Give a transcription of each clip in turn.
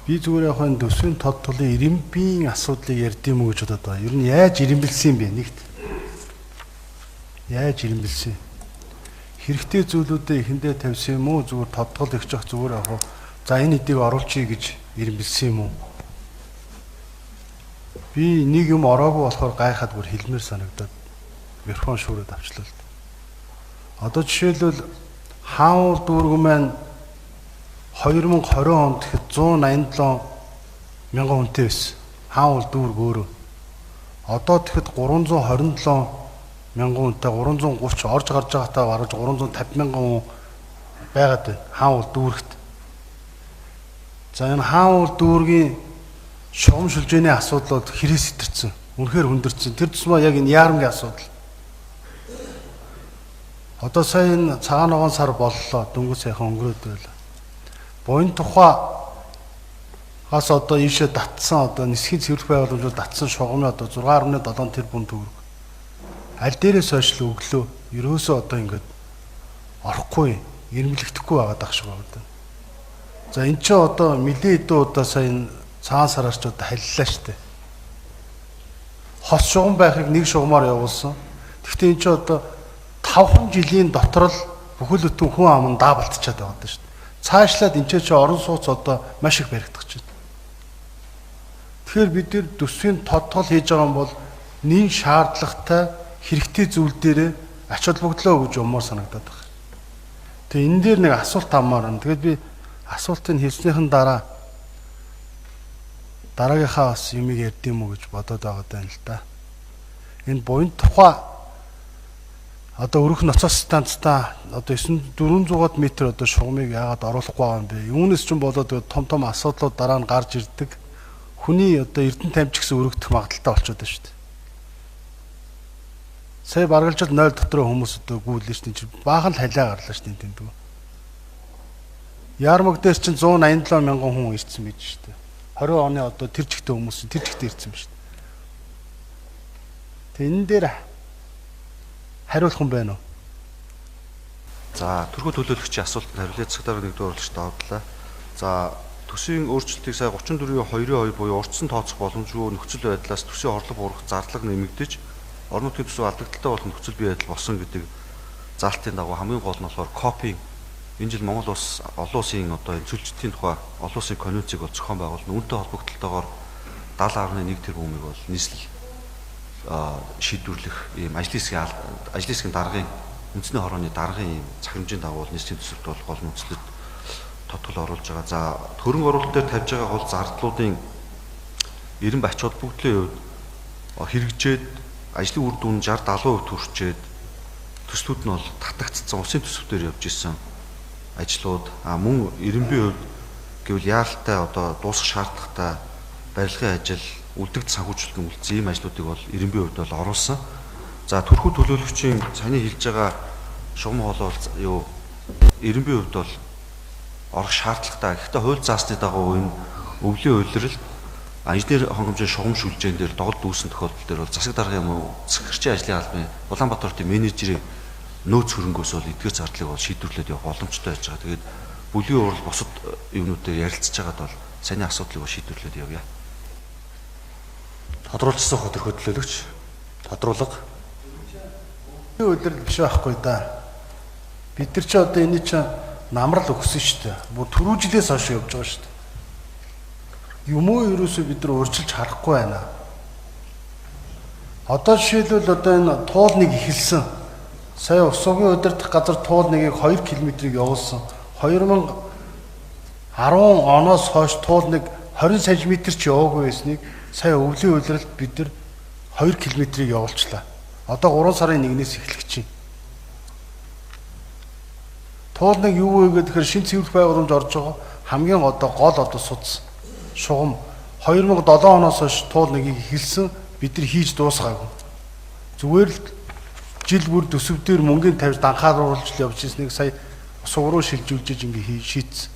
Би зүгээр яг энэ төсвийн тодтолын ирэмбийн асуудлыг ярьдсан юм уу гэж бодоод байгаа. Ер нь яаж ирэмбэлсэн юм бэ? Нэгт. Яаж ирэмбэлсэн? Хэрэгтэй зүйлүүдээ эхэндээ тавьсан юм уу? Зүгээр тодтол ихж ах зүгээр яг за энэ хэдийг оруулчихъя гэж ирэмбэлсэн юм уу? Би нэг юм ороогүй болохоор гайхаад бүр хэлмээр санагдаад микрофон шүүрээд авчлаа л да. Одоо жишээлбэл хаан дүүргэн маань 2020 онд гэхэд 187 мянган хүнтэй байсан. Хаан дүүрг өөрөө. Одоо тэгэхэд 327 мянган хүнтэй 330 орж гарч байгаатай бараг 350 мянган хүн байгаад байна. Хаан дүүрэгт. За энэ хаан дүүргийн шугам шүлжээний асуудлууд хэрэг сэтэрсэн. Үнэхээр хүндэрсэн. Тэр тусмаа яг энэ яарамгийн асуудал. Одоо сая энэ цагаан ногоон сар боллоо. Дөнгөж сайхан өнгөрөөд байлаа. Буян тухайгаас одоо ийшээ татсан одоо нисхийн цэвэрлэх байгууламжууд татсан шугамны одоо 6.7 тэрбум төгрөг. Аль дээрээс хойш л өглөө. Ерөөсөө одоо ингээд орохгүй, ирмэлэгдэхгүй байгаад ах шиг байна. За эн чинь одоо нэлээд хэдэн удаа сая цагаан сараар ч одоо халиллаа штэ. Хос шугам байхыг нэг шугамаар явуулсан. Гэхдээ эн чинь одоо 5 жилийн дотор л бүхэл бүтэн хүн ам нь даабалтчихад байгаа шүү дээ. Цаашлаад энэ ч орон сууц одоо маш их баригдах гэж байна. Тэгэхээр бид нэр төсвийн тодтол хийж байгаа юм бол нэн шаардлагатай хэрэгтэй зүйл дээрээ ач холбогдлоо гэж умаар санагдаад байна. Тэгээ энэ дээр нэг асуулт хамаар байна. Тэгээд би асуултыг хэлснийхэн дараагийнхаа бас юмыг ярьдсан юм уу гэж бодоод байгаа даа л да. Энэ буян тухай одоо өрөх ноцоос станцтай одоо 400 м одоо шугамыг яагаад оруулахгүй байгаа юм бэ? Юунес ч болоод том асуудлууд дараа нь гарч ирдэг. Хүний одоо эрдэнэ тамжи гэсэн өргөдөх магадaltaй болчиход байна шүү дээ. Сая баргалжил 0 дотроо хүмүүс одоо гүйлээ шүү дээ. Баахан л халиа гарлаа шүү дээ тэндгүү. Ярмаг дээр чинь 187 мянган хүн ирсэн байж шүү дээ. 20 оны одоо тэр жигтэй хүмүүс тэр жигтэй ирсэн байна шүү дээ. Тэ энэ дээр хариулах юм байна уу? За төрхөө төлөөлөгчийн асуултанд хариулъя. Цагтаар нэгдүгээр урлагчд авдлаа. За төсвийн өөрчлөлтийг сая 34.2.2 буюу урдсан тооцох боломжгүй нөхцөл байдлаас төсвийн орлого буурах зарлага нэмэгдэж орон нутгийн төсөв алдагдaltaй болох нөхцөл бий байдал болсон гэдэг заалтын дагуу хамгийн гол нь болохоор копинг энэ жил Монгол улс олон улсын одоо зөвлөлтийн тухай олон улсын конвенцийг бол зохион байгуулна. Үүнтэй холбогдлолтойгоор 70.1 тэрбумыг бол нийслэл шийдвэрлэх ийм ажлын хэсгийн даргын үндэсний хорооны даргын ийм захирамжийн дагуу нийслэлийн төсөвт бол гол нөхцөлд тодтол оруулж байгаа. За хөрөнгө оруулалт дээр тавьж байгаа гол зардлуудын 90 ач холбогдлын хувьд хэрэгжээд ажлын үр дүн 60-70% хүрчээд төслүүд нь бол татагдсан улсын төсөвтөр явж исэн ажлууд мөн 90% гэвэл яаралтай одоо дуусах шаардлагатай барилгын ажил үлдэгд санхүүжилтийн үлдсэн ийм ажлуудыг бол 90% бол оруулсан. За төрхөө төлөөлөгчийн саний хэлж байгаа шугам хоолой юу 90% бол орох шаардлагатай. Гэхдээ хууль заасны дагуу энэ өвлийн үйлрэл инженер хангамжийн шугам шүлжээн дээр догд дүүсэн тохиолдол дээр бол засаг даргын юм уу захирагчийн ажлын албаны Улаанбаатарын менежерийн нөөц хөрөнгөөс бол эдгээр зардлыг бол шийдвэрлээд явах боломжтой байж байгаа. Тэгээд бүлгийн урал бусад юмнуудаар ярилцж байгаад бол саний асуудлыг бол шийдвэрлээд явъя. Тодруулсан хөтөлбөр төлөөлөгч тодруулга. Үйлрэл биш байхгүй да. Бид нар чи одоо энэ чинь намрал өгсөн шүү дээ. Бүр түрүү жилээс хойш явж байгаа шүү дээ. Юм уу ерөөсөө бид нар урьдчилж харахгүй байна. Одоо жишээлбэл одоо энэ туулныг эхэлсэн. Сая Усуугийн удирдах газар туулныг 2 км-ийг явуулсан. 2010 оноос хойш туулныг 20 см ч яваагүй байсныг сая өвлийн үйлрэлд бид нар 2 км-ийг явуулчлаа. Одоо 3 сарын 1-ээс эхлэх чинь. Туулныг юу вэ гэхээр шинэ цэвэрлэх байгууламж орж байгаа. Хамгийн одоо гол одоо судас шугам 2007 оноос хойш туулныг эхэлсэн бид нар хийж дуусгаагүй. Зүгээр л жил бүр төсөв дээр мөнгөний тавьж данхааруулж явж ирснийг сая суг руу шилжүүлж ингээ шийдсэн.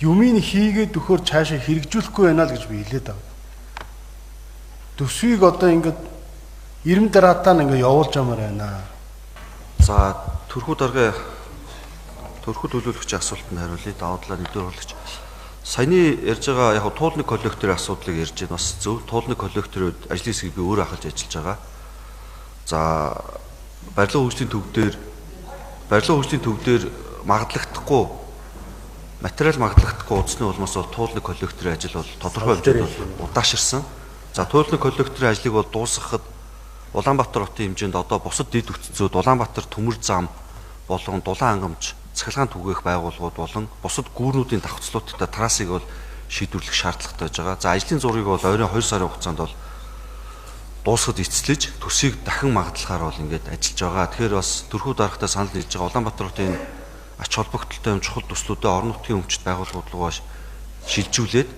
Юмыг хийгээд өгөхөөр цаашаа хэрэгжүүлэхгүй байна л гэж би хэлээд байгаа. Төсвийг одоо ингээд 90 дараатаа ингээ явуулж ямар байна. За төрхөө төлөөлөгчийн асуултанд хариулъя. Даваадлаа нэгдүгээр урлагч. Саяны ярьж байгаа яг туулны коллекторын асуудлыг ярьж байна бас зөв. Туулны коллекторын үед ажлын хэсгийг би өөрөө ахалж ажиллаж байгаа. За барилга хөгжлийн төв дээр магадлагдахгүй материал магадлагдахгүй удасны улмаас бол туулны коллекторын ажил бол тодорхой хэмжээнд бол удааширсан. За туулны коллекторын ажлыг бол дуусгахад Улаанбаатар хотын хэмжээнд одоо бусад дэд бүтцүүд Улаанбаатар төмөр зам болон дулаан ангамж цахилгаан түгээх байгууллагууд болон бусад гүүрнүүдийн давхцлуудтай трассыг бол шийдвэрлэх шаардлагатай байж байгаа. За ажлын зургийг бол ойрын 2 сарын хугацаанд бол дуусгад эцэлж төсвийг дахин магадлахаар бол ингээд ажиллаж байгаа. Тэгэхээр бас төрхүү дарагтай санал нийлж байгаа Улаанбаатар хотын ач холбогдолтой юм чухал төслүүдэд орон нутгийн өмчт байгууллагууд руугаа шилжүүлээд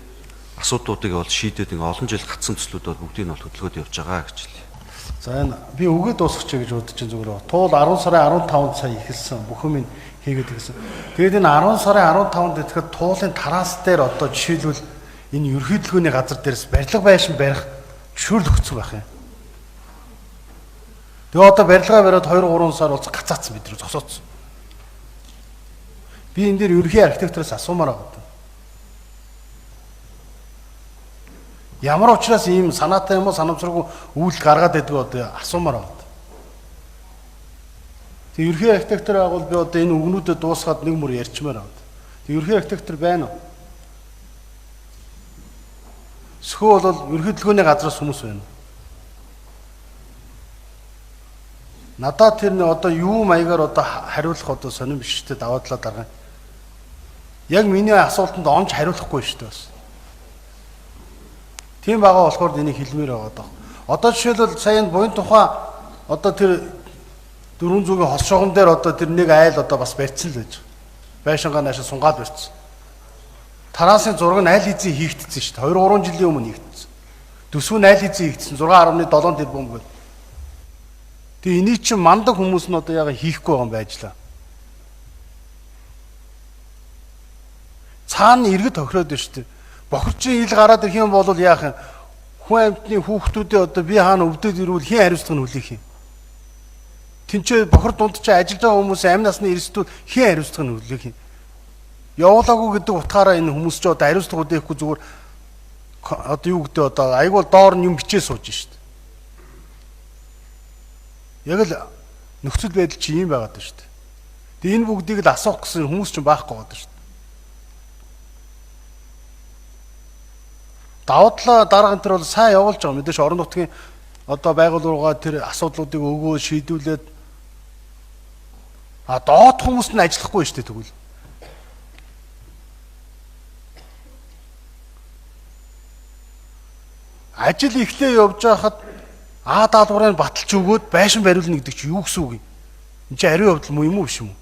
асуудлуудыг бол шийдээд ингээ олон жил гацсан төслүүд бол бүгдийг нь бол хөдөлгөөд явж байгаа гэж хэлье. За энэ би өгөө дуусгач гэж бодож байна зүгээр. Туул 10 сарын 15-нд сая ихэлсэн. Бүх юм хийгээд ирсэн. Тэгээд энэ 10 сарын 15-нд итгэхэд туулын тараас дээр одоо жишээлбэл энэ ерөнхийлөгөөний газар дээрс барилга байшин барих зөвшөөрөл өгсөн байх юм. Тэгээ одоо барилгаа бариад 2-3 сар болж гацаацсан бид нар зогсооцсон. Би энэ дээр ерөнхий архитектороос асуумаар байгаа. Ямар учраас ийм санаатай юм уу санамсаргүй үйл гаргаад байдаг одоо асуумаар байна. Тэг ерхий архитектор байгуул би одоо энэ үгнүүдэд дуусгаад нэг мөр ярьчмаар байна. Тэг ерхий архитектор байна уу? Сөхөө бол ерөнхийлөгөөний газраас хүмүүс байна. Надад тэр одоо юу маягаар одоо хариулах одоо сонирм биш ч даваадлаа дарга. Яг миний асуултанд онж хариулахгүй шүү дээ бас. Тийм байгаа болохоор энийг хэлмээр байгаа даа. Одоо жишээлбэл сая энэ буян тухай одоо тэр 400-ийн хос шугам дээр одоо тэр нэг айл одоо бас барьцсан л байж. Байшингаа наашаа сунгаад барьцсан. Тарасын зураг нь айл эзэн хийгдсэн шүү дээ. 2-3 жилийн өмнө хийгдсэн. Төсвөө айл эзэн хийгдсэн 6.7 тэрбум гээд. Тэгээ энийг чинь мандаг хүмүүс нь одоо яага хийхгүй байгаа юм байжлаа. Цаана иргэд тохироод байна шүү дээ. Бохирчин ил гараад ирэх юм бол яах юм? Хүн амьтны хүүхдүүдээ одоо би хаана өвдөд ирвэл хэн хариуцлага нь хүлээх юм? Тинчээ бохир дунд чи ажиллаж байгаа хүмүүс амь насны эрсдүүд хэн хариуцлага нь хүлээх юм? Явуулаагүй гэдэг утгаараа энэ хүмүүс ч одоо хариуцлага хүлээхгүй зүгээр одоо юу гэдэг одоо айгуул доор нь юм бичээ сууж шүү дээ. Яг л нөхцөл байдал чи ийм байгаад байна шүү дээ. Тэгээ энэ бүгдийг л асуух гэсэн хүмүүс ч байхгүй байгаа шүү дээ. Даваадлаа дарга энэ төр бол сайн явуулж байгаа. Мэдээж орон нутгийн одоо байгууллагаа тэр асуудлуудыг өгөө шийдүүлээд доод хүмүүс нь ажиллахгүй шүү дээ тэгвэл. Ажил ихлээ явж байхад даалгаврыг баталж өгөөд байшин бариулна гэдэг чинь юу гэсэн үг юм? Энд чинь ариун явдал муу юм уу биш юм уу?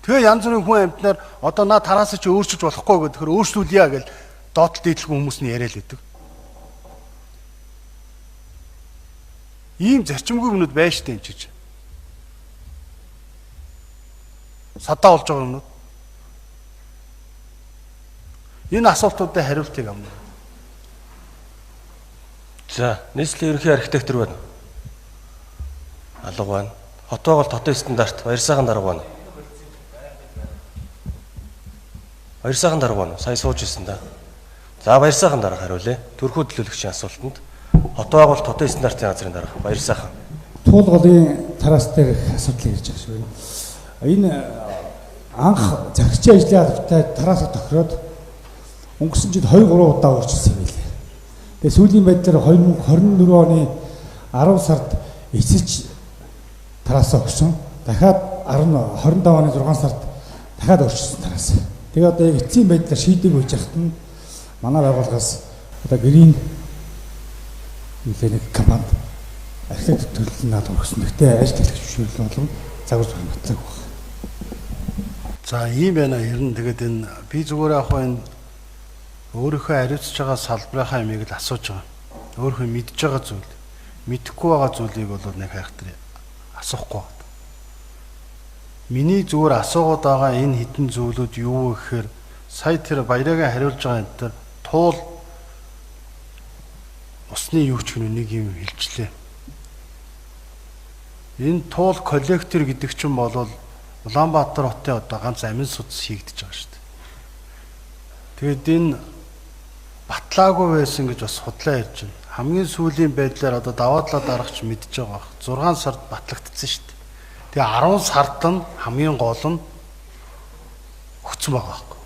Тэгээ янз бүрийн хүн амьтнаар одоо наа тараас чи өөрчилж болохгүй гэхээр өөрчлүүлье гэж доотлол дээдлгүй хүмүүс нь яриа л өгдөг. Ийм зарчимгүй юмнууд байна штэ энэ чиж. Садаа болж байгаа юмнууд. Энэ асуултуудад хариултыг авна. За, нийслэлийн ерөнхий архитектор байна. Алга байна. Хот байгуул хотын стандарт баяр сайхан дарга байна. Баяр сайхан дарга байна. Сая сууж ирсэн да. За баяр сайхан дарга хариулъя. Төрхөө төлөөлөгчийн асуултанд хот байгуул хотын стандартын газрын дарга баяр сайхан. Туул голын тараас дээр асуудал ярьж байгаа шүү. Энэ анх захирчийн ажлын албатай тараасаа тохироод өнгөрсөн жил 2-3 удаа өөрчилсөн юм билээ. Тэгээ сүүлийн байдлаар 2024 оны 10 сард эцэлж тараасаа өгсөн. Дахиад 25 оны 6 сард дахиад өөрчилсөн тараасаа. Тэгээ одоо яг эцсийн байдлаар шийдэг үеж яхад нь манай байгууллагаас одоо грин нэг компанид архитектур төлөвлөлт надад өгсөн. Гэхдээ ажил хэлэх зөвшөөрөл болон загвар зураг батлаг баг. За ийм байна. Ер нь тэгээд энэ би зүгээр яг энэ өөрийнхөө хариуцж байгаа салбарынхаа ямиг л асууж байгаа. Өөрийнхөө мэдж байгаа зүйл, мэдэхгүй байгаа зүйлийг бол нэг хайхтар асуухгүй байна. Миний зүгээр асуугаад байгаа энэ хідэн зүйлүүд юу вэ гэхээр сая тэр баярагийн хариулж байгаа энэ тэр туул усны юу ч гэнэ нэг юм хэлжлээ. Энэ туул коллектор гэдэг чинь болвол Улаанбаатар хотын одоо ганц амин судас хийгдэж байгаа шүү дээ. Тэгэд энэ батлаагүй байсан гэж бас судлаа ярьж байна. Хамгийн сүүлийн байдлаар одоо даваадлаа дарагч мэдж байгаа бах. 6 сард батлагдсан шүү дээ. Тэгээ 10 сард нь хамгийн гол нь өгцөн байгаа байхгүй.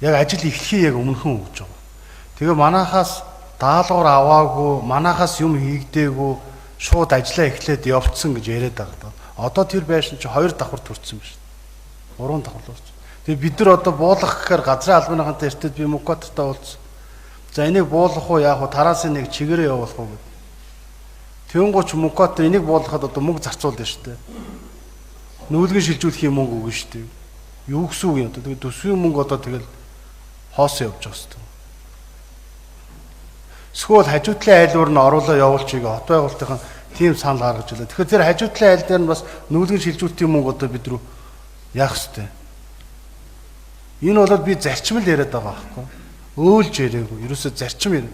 Яг ажил эхлэхий яг өмнөхөн өгж байгаа. Тэгээ манахаас даалгавар аваагүй, манахаас юм хийгдээгүй шууд ажиллаа эхлээд явцсан гэж яриад байгаа. Одоо тэр байшин чи 2 давхар төрсөн байна шүү дээ. 3 давхар төрсөн. Тэгээ бид нар одоо буулгах гэхээр газрын албаныхантай эртэд би МКОТтой уулзсан. За энийг буулгах уу яах вэ? Тарасын нэг чигээрээ явуулах уу гэв. Тэнгууч МКОТ энийг буулгахад одоо мөнгө зарцуулна шүү дээ. Нүүлгэн шилжүүлэхийн мөнгө өгнө шүү дээ. Юу гэсэн үг юм одоо тэгээ төсвийн мөнгө одоо тэгэл хоосон явж байгаа шүү дээ. Эсвэл хажуутлын айлуур нь оруулаа явуулчих хот байгуулалтын тийм санал гаргаж илаа. Тэгэхээр тэр хажуутлын айл дээр нь бас нүүлгэн шилжүүлэлтийн мөнгө одоо бид рүү яах ёстой. Энэ бол би зарчмал яриад байгаа байхгүй. Өөлж яриаггүй. Ерөөсөө зарчим ярина.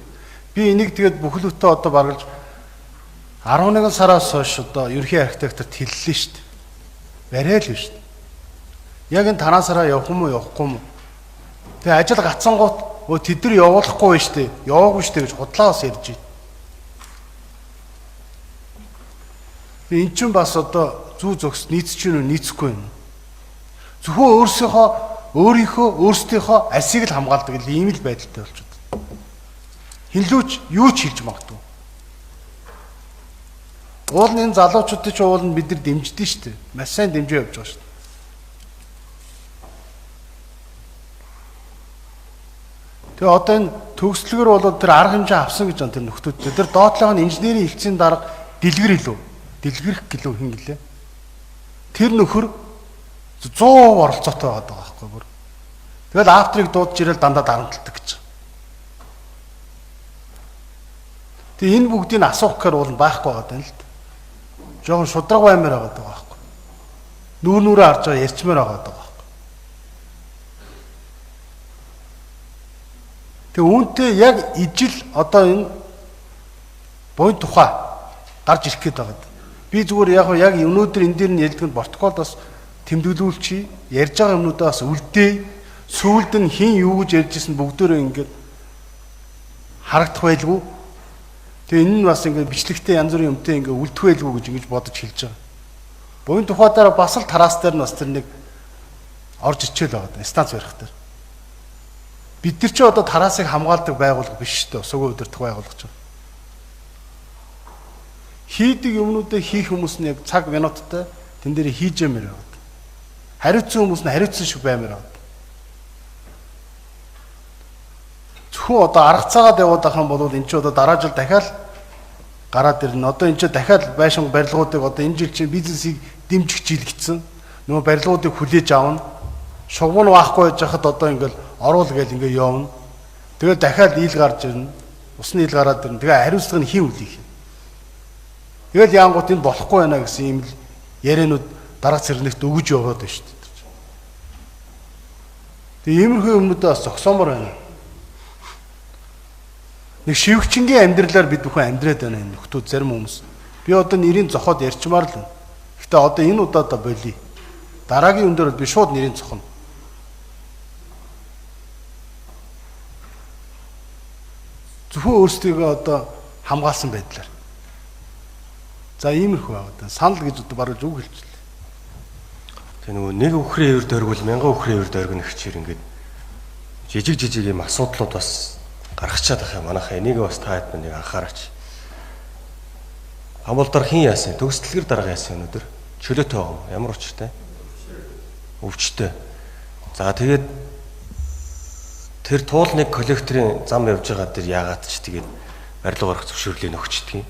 Би энийг тэгээд бүхлөтөө одоо баргалж 11 сараас хойш одоо ерөнхий архитекторт хэллээ шүү дээ. Барай л шүү дээ. Яг энэ танаасараа явах юм уу явахгүй юм уу? Тэгээ ажил гацсангууд тэд нар явуулахгүй байж тээ. Яваагүй шүү дээ гэж худлаа бас ярьж байна. Энд чинь бас одоо зүү зөгс нийцч юу нийцэхгүй юм. Зөвхөн өөрсдийнхөө арсыг л хамгаалдаг ийм л байдалтай болчиход. Хинлүүч юу ч хийж магадгүй. Уул нь энэ залуучуудын ч уул нь бид нар дэмждэн шүү дээ. Маш сайн дэмжиж явж байгаа шүү дээ. Тэгээ одоо энэ төгслөгөр бол тэр арга хэмжээ авсан гэж байна тэр нөхдүүд. Тэр доотлох нь инженерийн хэлцээний дарга дэлгэр илүү. Дэлгэрэх гэлөө хин гэлээ. Тэр нөхөр 100% оролцоотой байгаа байхгүй бүр. Тэгэл авторыг дуудаж ирэл дандаа дарамталдаг гэж. Тэгээ энэ бүгдийг асуух гэхээр уул байхгүй байгаа даа л да. Жохон шудраг баймаар байгаа байхгүй. Нүүрээ харж байгаа ярьчмаар байгаа байхгүй. Тэгээ үүнтэй яг ижил одоо энэ буйн тухай гарч ирэх гээд байгаа. Би зүгээр яг өнөөдөр энэ дээр нь ярьдаг нь протоколд бас тэмдэглүүлчихье. Ярьж байгаа юмнуудаа бас үлдээ. Сүүлд нь хин юу гэж ярьжсэн бүгдөө ингээд харагдах байлгүй. Тэгээ энэ нь бас ингээд бичлэгтэй янз бүрийн юмтай ингээд үлдэх байлгүй гэж ингэж бодож хэлж байгаа. Буйн тухайдаа бас л тараас дээр нь бас тэр нэг орж ичээл байгаа. Станц барих дээр. Бид нар ч одоо тараасыг хамгаалдаг байгууллага биш шүү дээ. Усгийн удирдах байгууллага ч. Хийдэг юмнуудаа хийх хүмүүс нь яг цаг минуттай тэн дээр хийж ямаар байна. Хариуцсан хүмүүс нь хариуцсан шиг баймаар байна. Зөвхөн одоо арга цагаад яваад байх юм бол энэ ч одоо дараа жил дахиад гараад ирнэ. Одоо энэ ч дахиад байшин барилгуудыг одоо энэ жил чинь бизнесийг дэмжих жил гэсэн. Нөгөө барилгуудыг хүлээж авна. Шугам нь waахгүй байж хахад одоо ингээл оруул гээл ингээ явна. Тэгээд дахиад ийл гарч ирнэ. Усны ийл гараад ирнэ. Тэгээ хариуцлага нь хин үлээх. Тэгэл яангууд энэ болохгүй байна гэсэн юм л яриануд дараа цэрнэгт өгж яваад байна шүү дээ. Тэгээ иймэрхүү юмнуудаа бас зогсоомор байна. Нэг шивгчингийн амьдралаар бид бүхэн амьдраад байна энэ нөхдүүд зарим хүмүүс. Би одоо нэрийн зохиод ярьчмаар л байна. Гэхдээ одоо энэ удаадаа болий. Дараагийн өндөр би шууд нэрийн зохино. Зөвхөн өөрсдийгөө одоо хамгаалсан байдлаар. За иймэрхүү байгаа. Санал гэж одоо баруун үг хэлчихлээ. Тэг нөгөө нэг үхрийн өрд оргил 1000 үхрийн өрд оргино гэхчээр ингээд жижиг юм асуудлууд бас гаргачаад байгаа юм. Манайхаа энийг бас та хэд нэг анхаараач. Хамболдор хин яасан? Төгсдөлгөр дарга яасан өнөөдөр? Чөлөөтэй байгаа. Ямар учиртай? Өвчтэй. За тэгээд тэр туулныг коллекторын зам явж байгаа дээр яагаад ч тэгээд барилга барих зөвшөөрлийг өгчдөг юм.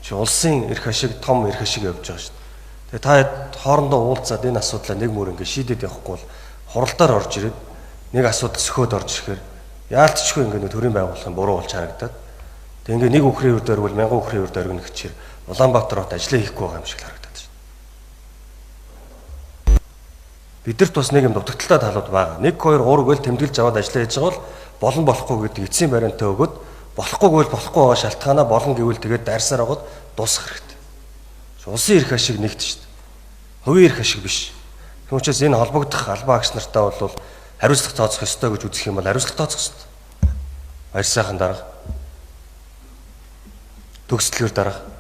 Чи улсын эрх ашиг том эрх ашиг явж байгаа шүү дээ. Тэгээ та хоорондоо уулзаад энэ асуудлаа нэг мөр ингэ шийдээд явахгүй бол хуралдаар орж ирээд нэг асуудал сөхөөд орж ирэхээр яалтчгүй ингэ төрийн байгууллагын буруу болж харагдаад тэгээ ингэ нэг үхрийн өрд орвол 1000 үхрийн өрд оргино гэчээр Улаанбаатар хот ажиллаа хийхгүй байгаа юм шиг харагдаад шүү дээ. Бидэрт бас нэг юм дутагдaltaй талууд байгаа. 1 2 3 гэл тэмдэглэж аваад ажиллаа хийж байгаа бол болон болохгүй гэдэг эцсийн баримтаа өгөөд болохгүй гэвэл болохгүй байгаа шалтгаанаа болно гэвэл тэгээд дайрсаар аваад дуусгах хэрэгтэй. Улсын эрх ашиг нэгт шүү дээ. хувийн эрх ашиг биш. Тэгм учраас энэ холбогдох албан агш нартаа бол хариуцлага тооцох ёстой гэж үзэх юм бол хариуцлага тооцох ёстой. Баяр сайхан дарга. Төгсдөлгөр дарга.